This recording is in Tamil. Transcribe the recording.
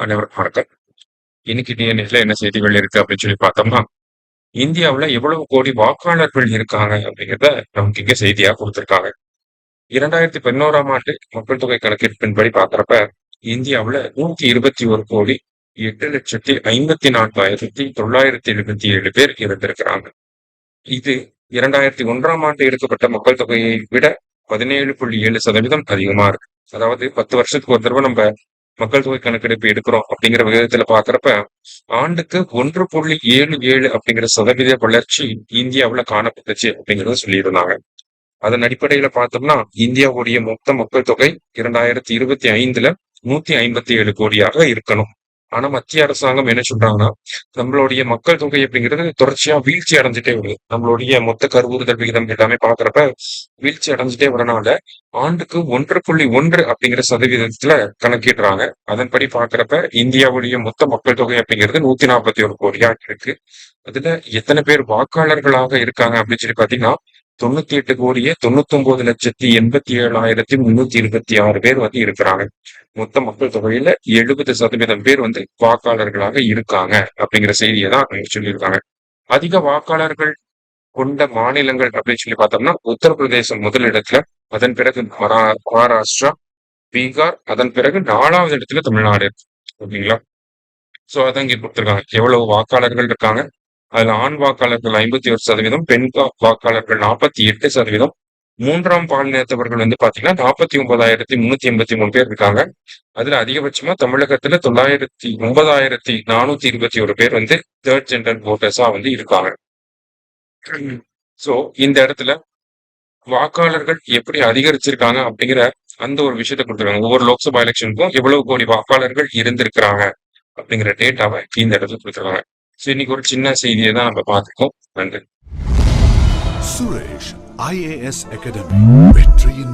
அனைவருக்கும் வணக்கம். இன்னைக்கு டிஎன்எஸ்ல என்ன செய்திகள் இருக்கு அப்படின்னு சொல்லி பார்த்தோம்னா, இந்தியாவுல எவ்வளவு கோடி வாக்காளர்கள் இருக்காங்க அப்படிங்கிறத நமக்கு இங்க செய்தியா கொடுத்திருக்காங்க. 2011ஆம் ஆண்டு மக்கள் தொகை கணக்கெடுப்பின்படி பார்க்கறப்ப, இந்தியாவுல 128,854,977 பேர் இருந்திருக்கிறாங்க. இது 2001ஆம் ஆண்டு எடுக்கப்பட்ட மக்கள் தொகையை விட 17.7% அதிகமா இருக்கு. அதாவது 10 வருஷத்துக்கு ஒரு தடவை நம்ம மக்கள் தொகை கணக்கெடுப்பு எடுக்கிறோம் அப்படிங்கிற விகிதத்துல பாக்குறப்ப ஆண்டுக்கு 1.77 அப்படிங்கிற சதவீத வளர்ச்சி இந்தியாவுல காணப்பட்டுச்சு அப்படிங்கறத சொல்லியிருந்தாங்க. அதன் அடிப்படையில பார்த்தோம்னா இந்தியாவுடைய மொத்த மக்கள் தொகை 2025ல 157 கோடியாக இருக்கணும். ஆனா மத்திய அரசாங்கம் என்ன சொல்றாங்கன்னா, நம்மளுடைய மக்கள் தொகை அப்படிங்கிறது தொடர்ச்சியா வீழ்ச்சி அடைஞ்சிட்டே வருது. நம்மளுடைய மொத்த கருவுறுதல் விகிதம் எல்லாமே பாக்குறப்ப வீழ்ச்சி அடைஞ்சிட்டே வரனால ஆண்டுக்கு 1.1 அப்படிங்கிற சதவீதத்துல கணக்கிடுறாங்க. அதன்படி பாக்குறப்ப இந்தியாவுடைய மொத்த மக்கள் தொகை அப்படிங்கிறது 141 கோடியா இருக்கு. அதுல எத்தனை பேர் வாக்காளர்களாக இருக்காங்க அப்படின்னு சொல்லி பாத்தீங்கன்னா 98,99,87,326 பேர் வந்து இருக்கிறாங்க. மொத்த மக்கள் தொகையில 70% பேர் வந்து வாக்காளர்களாக இருக்காங்க அப்படிங்கிற செய்தியை தான் அவங்க சொல்லியிருக்காங்க. அதிக வாக்காளர்கள் கொண்ட மாநிலங்கள் அப்படின்னு சொல்லி பார்த்தோம்னா உத்தரப்பிரதேசம் முதலிடத்துல, அதன் பிறகு மகாராஷ்டிரா, பீகார், அதன் பிறகு 4வது இடத்துல தமிழ்நாடு. ஓகேங்களா? சோ அதான் இங்க கொடுத்திருக்காங்க. எவ்வளவு வாக்காளர்கள் இருக்காங்க? அதுல ஆண் வாக்காளர்கள் 51%, பெண் வாக்காளர்கள் 48%, மூன்றாம் பாலினத்தவர்கள் வந்து பாத்தீங்கன்னா 49,383 பேர் இருக்காங்க. அதுல அதிகபட்சமா தமிழகத்துல 9,421 பேர் வந்து தேர்ட் ஜெண்டர் ஓட்டர்ஸா வந்து இருக்காங்க. சோ இந்த இடத்துல வாக்காளர்கள் எப்படி அதிகரிச்சிருக்காங்க அப்படிங்கிற அந்த ஒரு விஷயத்தை கொடுத்துருக்காங்க. ஒவ்வொரு லோக்சபா எலெக்ஷனுக்கும் எவ்வளவு கோடி வாக்காளர்கள் இருந்திருக்கிறாங்க அப்படிங்கிற டேட்டாவை இந்த இடத்துல கொடுத்துருக்காங்க. சோ இன்னைக்கு ஒரு சின்ன செய்தியை தான் நம்ம பார்த்துக்கோம். நன்றி. சுரேஷ் IAS அகாடமி வெற்றியின்